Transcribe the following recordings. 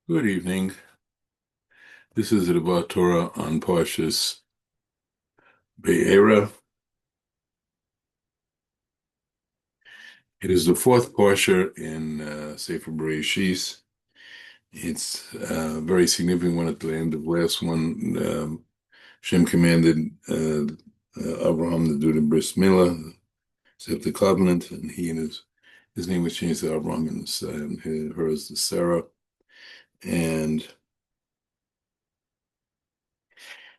Good evening. This is the Devar Torah on Parshas Vayeira. It is the fourth Parsha in Sefer Bereshis. It's very significant one at the end of the last one. Hashem commanded Abraham to do the bris milah, accept the covenant, and his name was changed to Abraham and hers to Sarah. And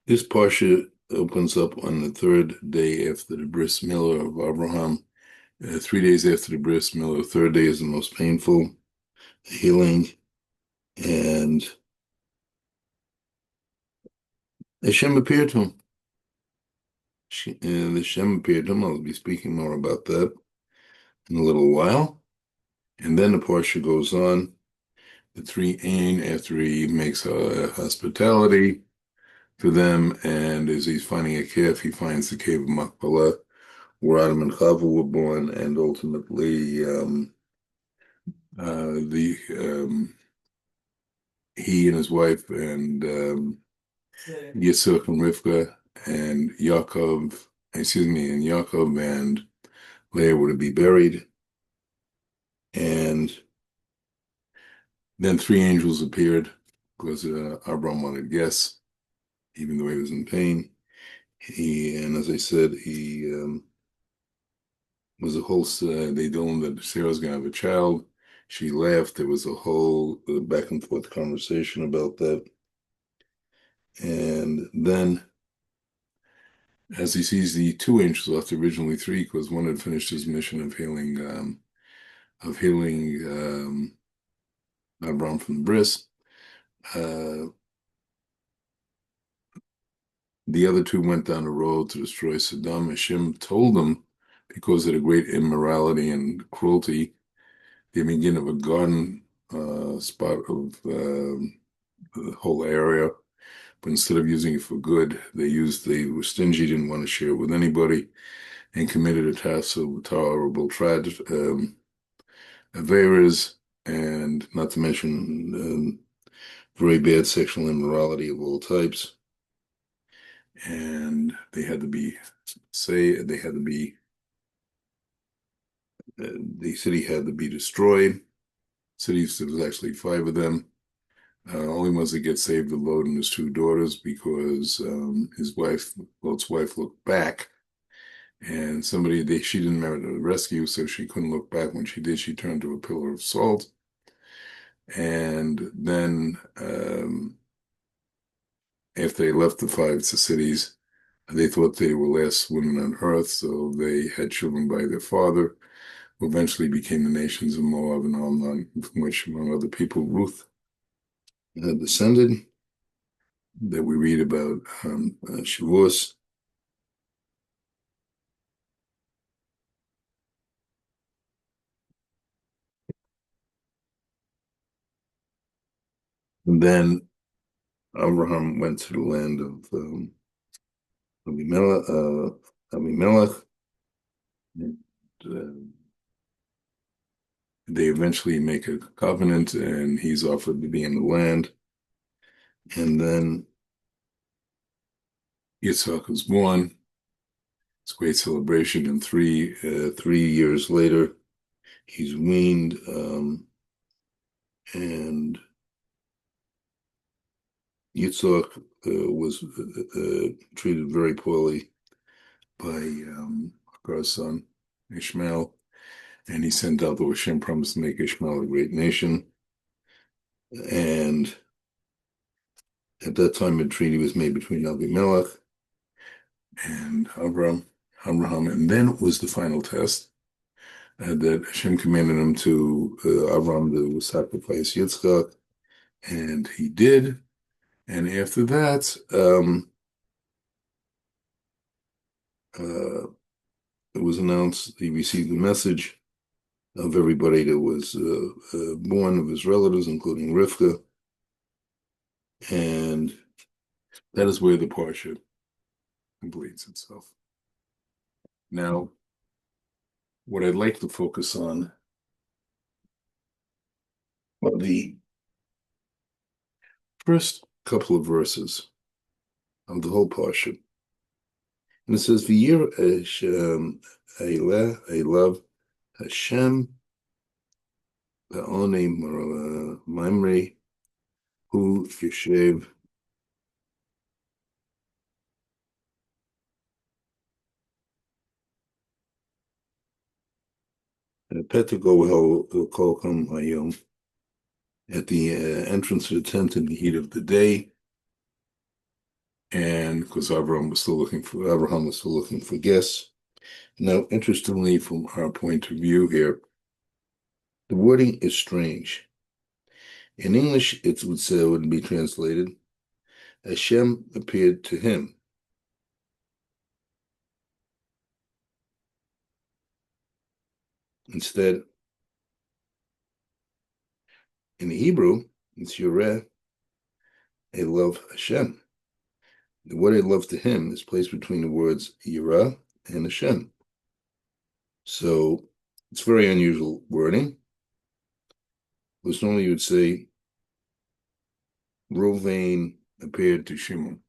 this Parsha opens up on the third day after the bris milah of Abraham. 3 days after the bris milah, the third day is the most painful, healing, and Hashem appeared to him. Hashem appeared to him. I'll be speaking more about that in a little while. And then the Parsha goes on. The three Ain, after he makes a hospitality to them, and as he's finding a calf, he finds the cave of Machpelah, where Adam and Chava were born, and ultimately he and his wife and Yitzhak and Rivka and Yaakov and Leah were to be buried. And then three angels appeared because Abram wanted guests, even though he was in pain. And as I said, he was a whole, they told him that Sarah's going to have a child. She laughed. There was a whole back and forth conversation about that. And then, as he sees the two angels left, originally three, because one had finished his mission of healing Abraham from the bris. The other two went down the road to destroy Saddam. Hashem told them, because of the great immorality and cruelty, the beginning of a garden spot of the whole area. But instead of using it for good, they were stingy, didn't want to share it with anybody, and committed a task of horrible Averas, and not to mention very bad sexual immorality of all types. And they had to be, the city had to be destroyed. Cities, there was actually 5 of them. Only ones that get saved are Lot and his 2 daughters, because Lot's wife looked back, and she didn't merit a rescue, so she couldn't look back. When she did, she turned to a pillar of salt. And then after they left the 5 cities, they thought they were last women on earth, so they had children by their father, who eventually became the nations of Moab and Ammon, from which, among other people, Ruth descended, that we read about Shavuos. And then Abraham went to the land of Abimelech. And, they eventually make a covenant, and he's offered to be in the land. And then Yitzhak was born. It's a great celebration. And 3 years later, he's weaned, and Yitzhak was treated very poorly by Hagar's son, Ishmael, and he sent out the Hashem promised to make Ishmael a great nation. And at that time, a treaty was made between Abimelech and Abraham, and then it was the final test that Hashem commanded him to Abraham to sacrifice Yitzchak, and he did. And after that, it was announced he received the message of everybody that was born of his relatives, including Rivka, and that is where the Parsha completes itself. Now, what I'd like to focus on are the first couple of verses of the whole Parashat. And it says, Viyeira Hashem Elav Hashem Ba'one Mamre Hu Yeshev Petago Kolkam Hayom at the entrance of the tent in the heat of the day. And because Abraham was still looking for guests. Now, interestingly, from our point of view here, the wording is strange. In English, it would be translated, Hashem appeared to him. Instead, in Hebrew, it's Yireh, a love Hashem. The word a love to him is placed between the words Yirah and Hashem. So it's very unusual wording. Because normally you would say, Reuven appeared to Shimon,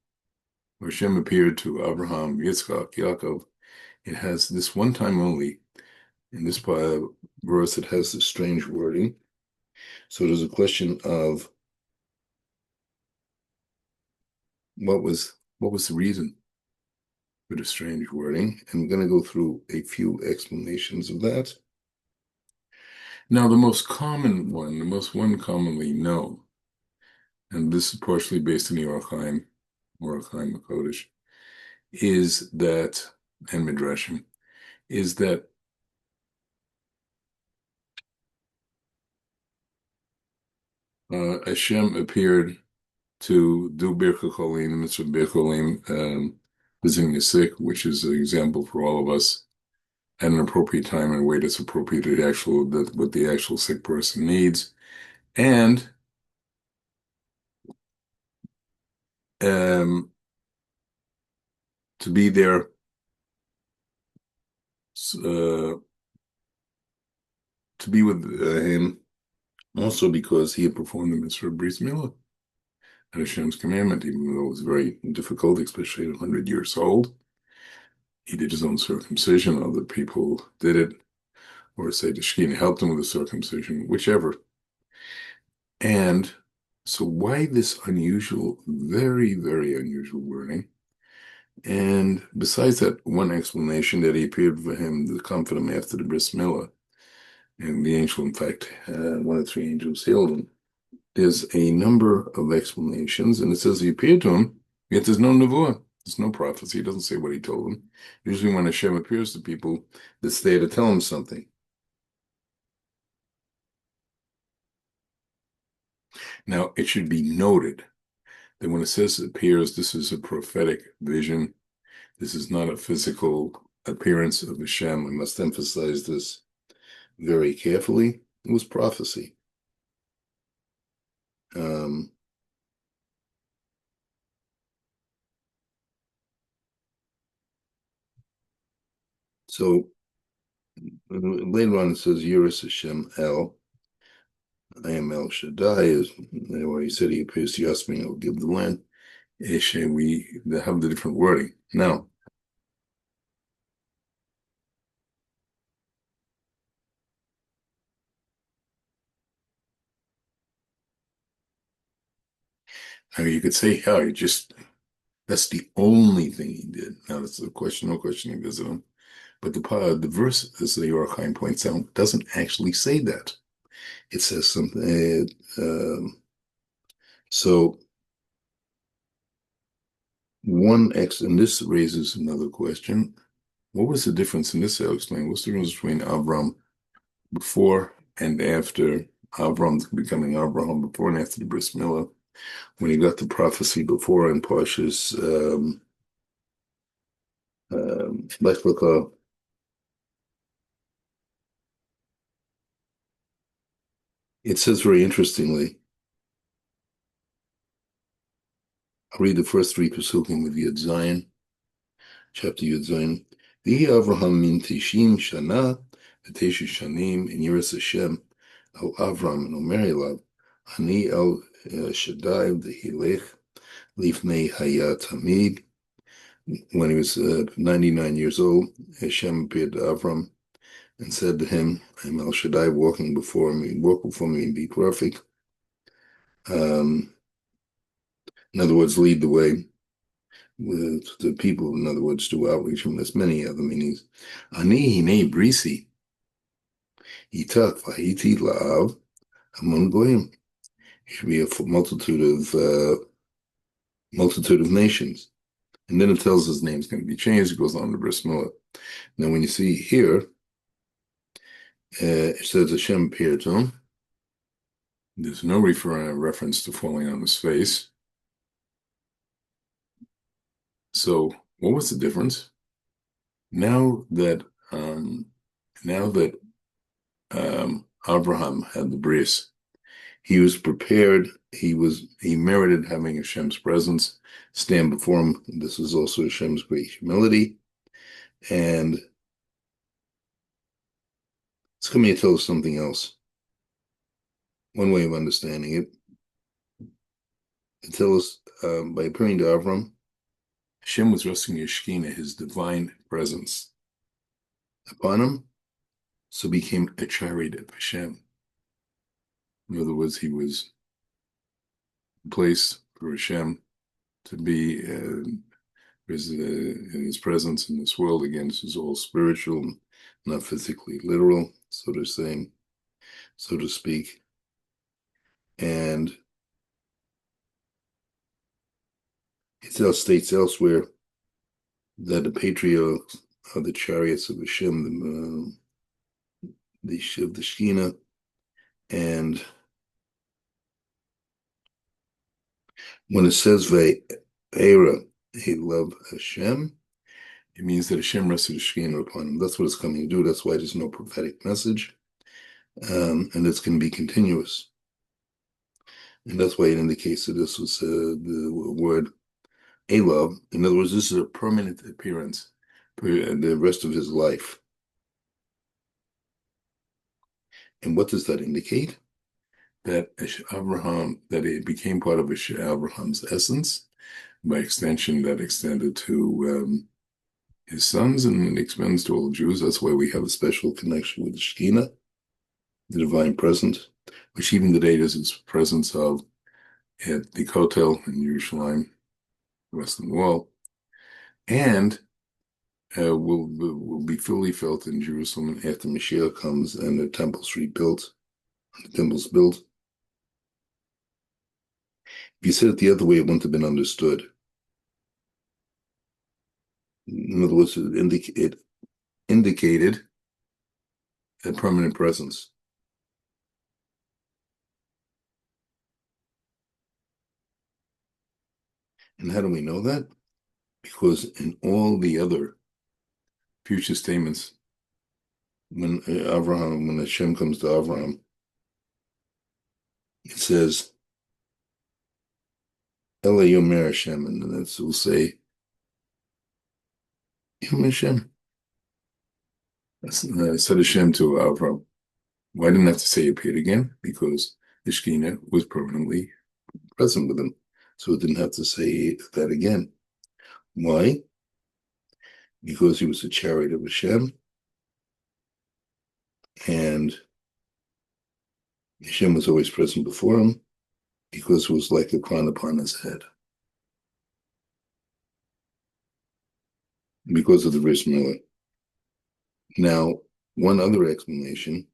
or Hashem appeared to Abraham, Yitzchak, Yaakov. It has this one time only. In this verse, it has this strange wording. So there's a question of what was the reason for the strange wording? And I'm going to go through a few explanations of that. Now, the most common one, the most one commonly known, and this is partially based in the Orach Chaim HaKodesh, is that, and Midrashim, is that Hashem appeared to do Birka Cholim, the mitzvah Birka Cholim, visiting the sick, which is an example for all of us, at an appropriate time in a way that's appropriate to what the actual sick person needs, and to be there to be with him, also because he had performed the mitzvah of Bris Milah at Hashem's commandment, even though it was very difficult, especially at 100 years old. He did his own circumcision. Other people did it, or say the Shekhinah helped him with the circumcision, whichever. And so why this unusual, very, very unusual wording? And besides that one explanation that he appeared for him to comfort him after the Bris Milah, and the angel, in fact, one of the three angels healed him, there's a number of explanations, and it says he appeared to him, yet there's no nevuah, there's no prophecy. He doesn't say what he told him. Usually when Hashem appears to people, it's there to tell him something. Now, it should be noted that when it says it appears, this is a prophetic vision. This is not a physical appearance of Hashem. I must emphasize this very carefully. It was prophecy. So later on it says, Yiras Hashem El. I am El Shaddai, is where he said he appears to Yasmin, I'll give the land. We have the different wording. Now, I mean, you could say, oh, that's the only thing he did. Now, that's a question, no question he visited him. But the verse, as the Orach Chaim points out, doesn't actually say that. It says something. So and this raises another question. What was the difference in this? I'll explain. What's the difference between Avram before and after Avram becoming Abraham, before and after the Bris Milah, when he got the prophecy before in Parshas Lech Lecha? It says very interestingly, I'll read the first three Pesukim with Yud Zayin, chapter Yud Zayin. V'hi Avraham min tishim shana v'teshu shanim in Yiras Hashem al Avram and Omer elav Ani el Shaddai Dehilech Lifnei Haya Tamid. When he was 99 years old, Hashem appeared to Avram and said to him, I'm El Shaddai, walk before me and be perfect. In other words, lead the way with the people, in other words, do outreach, and there's many other meanings. Ani hine brisi, itak vahiti la'av, among goyim. It should be a multitude of nations. And then it tells his name's going to be changed. It goes on to Bris Milah. Now, when you see here, it says Hashem appeared to him. There's no reference to falling on his face. So, what was the difference? Now that Abraham had the bris, he was prepared. He merited having Hashem's presence stand before him. This is also Hashem's great humility, and it's coming to tell us something else. One way of understanding it, tells us by appearing to Avram, Hashem was resting his Shekhinah, his divine presence, upon him, so became a chariot of Hashem. In other words, he was placed for Hashem to be his presence in this world. Again, this is all spiritual, not physically literal, so to speak. And it states elsewhere that the patriarchs are the chariots of Hashem, the Shekhinah, and when it says Ve'era, he loved Hashem, it means that Hashem rested his Shekhinah upon him. That's what it's coming to do. That's why there's no prophetic message, and it's going to be continuous. And that's why it indicates that this was the word Elav. In other words, this is a permanent appearance for the rest of his life. And what does that indicate? That it became part of Abraham's essence. By extension, that extended to his sons, and it extends to all Jews. That's why we have a special connection with the Shekhinah, the divine presence, which even today is its presence of at the Kotel in Yerushalayim, the Western Wall, and will be fully felt in Jerusalem after Mashiach comes and the temple's rebuilt. The temple's built. If you said it the other way, it wouldn't have been understood. In other words, it indicated a permanent presence. And how do we know that? Because in all the other future statements, when Hashem comes to Abraham, it says, Ela Yomer Hashem, and then it will say, Yom Hashem. Said Hashem to Avraham. Why didn't I have to say appeared again? Because the Shekhinah was permanently present with him. So it didn't have to say that again. Why? Because he was a chariot of Hashem, and Hashem was always present before him, because it was like a crown upon his head. Because of the Bris Milah. Now, one other explanation.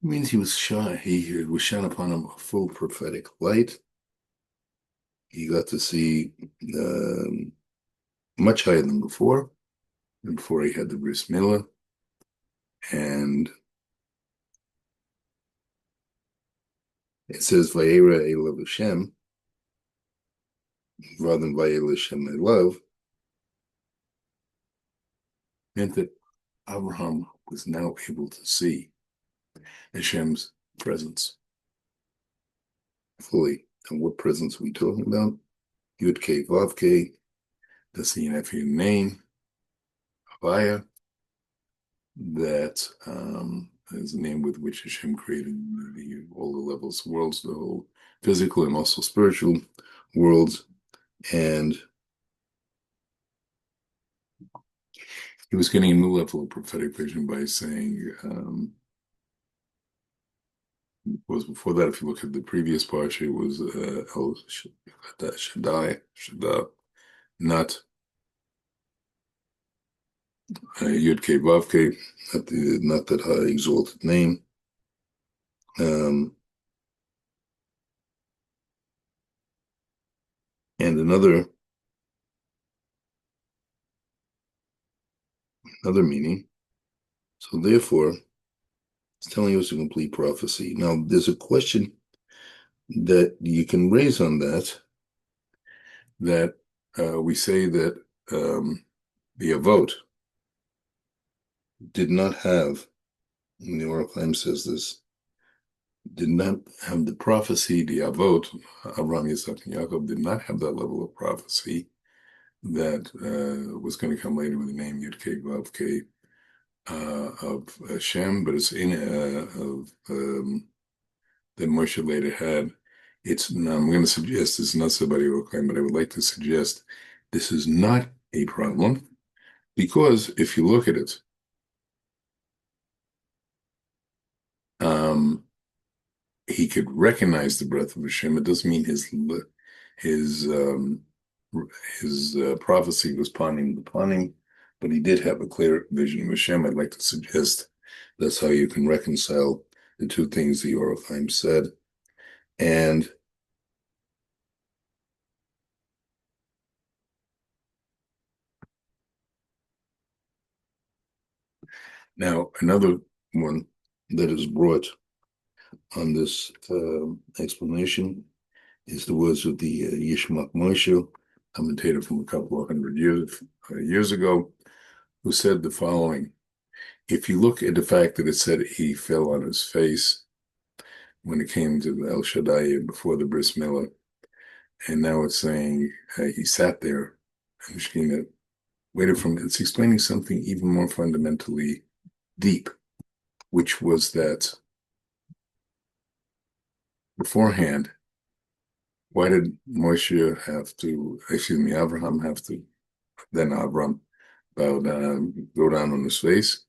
It means he was shone upon him a full prophetic light. He got to see much higher than before he had the Bris Milah. And it says Vayeira Elav Hashem rather than Vayeira Hashem Elav, meant that Abraham was now able to see Hashem's presence fully. And what presence are we talking about? Yud Kei Vav Kei, the CNF name, Havaya, that is the name with which Hashem created all the levels of worlds, the whole physical and also spiritual worlds. And he was getting a new level of prophetic vision by saying, was before that, if you look at the previous parsha, it was El Shaddai, not Yud Kei Vav Kei, not that high exalted name. And another meaning. So therefore, it's telling us a complete prophecy. Now, there's a question that you can raise on that we say that the Avot did not have, and the Oracle says this, did not have the prophecy, the Avot, Abraham, Yitzhak, and Yaakov did not have that level of prophecy that was going to come later with the name Yud Kei Vav Kei of Hashem, but it's in that Moshe later had. I'm going to suggest it's not somebody will claim, but I would like to suggest this is not a problem, because if you look at it, he could recognize the breath of Hashem. It doesn't mean his prophecy was panim, but he did have a clear vision of Hashem. I'd like to suggest that's how you can reconcile the two things the Oracle said. And now another one that is brought on this explanation is the words of the Yishmak Moshe, commentator from a couple of hundred years ago, who said the following: if you look at the fact that it said he fell on his face when it came to El Shaddai before the Bris Milah, and now it's saying he sat there and Shekhinah waited from it, it's explaining something even more fundamentally deep, which was that beforehand, why did Abraham have to, then Avram go down on his face?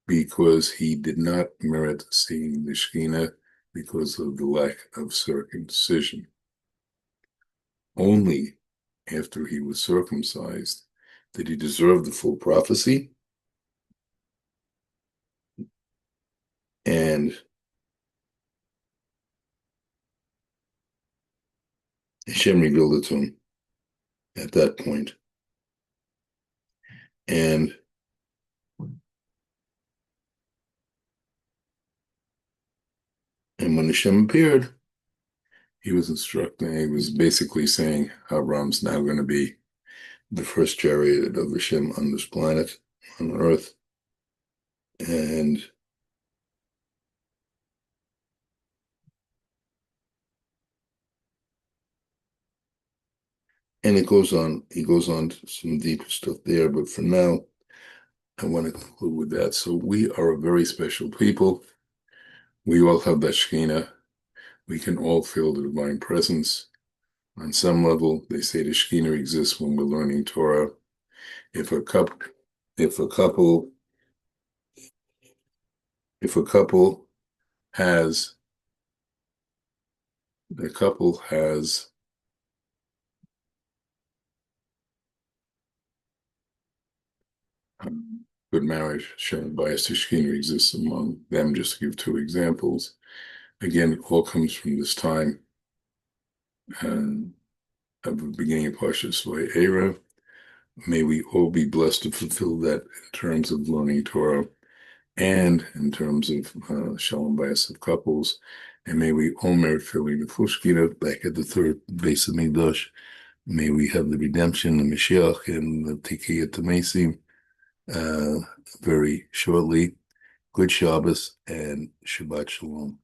Because he did not merit seeing the Shekhinah because of the lack of circumcision. Only after he was circumcised did he deserve the full prophecy, and Hashem revealed it to him at that point. And when Hashem appeared, he was basically saying Avram's now going to be the first chariot of Hashem on this planet, on earth. And it goes on. He goes on to some deeper stuff there, but for now, I want to conclude with that. So we are a very special people. We all have that Shekhinah. We can all feel the divine presence. On some level, they say the Shekhinah exists when we're learning Torah. If a couple has good marriage, Shem bias to Shekhinah exists among them, just to give two examples. Again, it all comes from this time of the beginning of Parashat Vayeira. May we all be blessed to fulfill that in terms of learning Torah and in terms of shalom bias of couples. And may we all merit filling the full Shekhinah back at the third base of Mikdash. May we have the redemption, the Mashiach, and the Tikiyat Tamesi very shortly. Good Shabbos and Shabbat Shalom.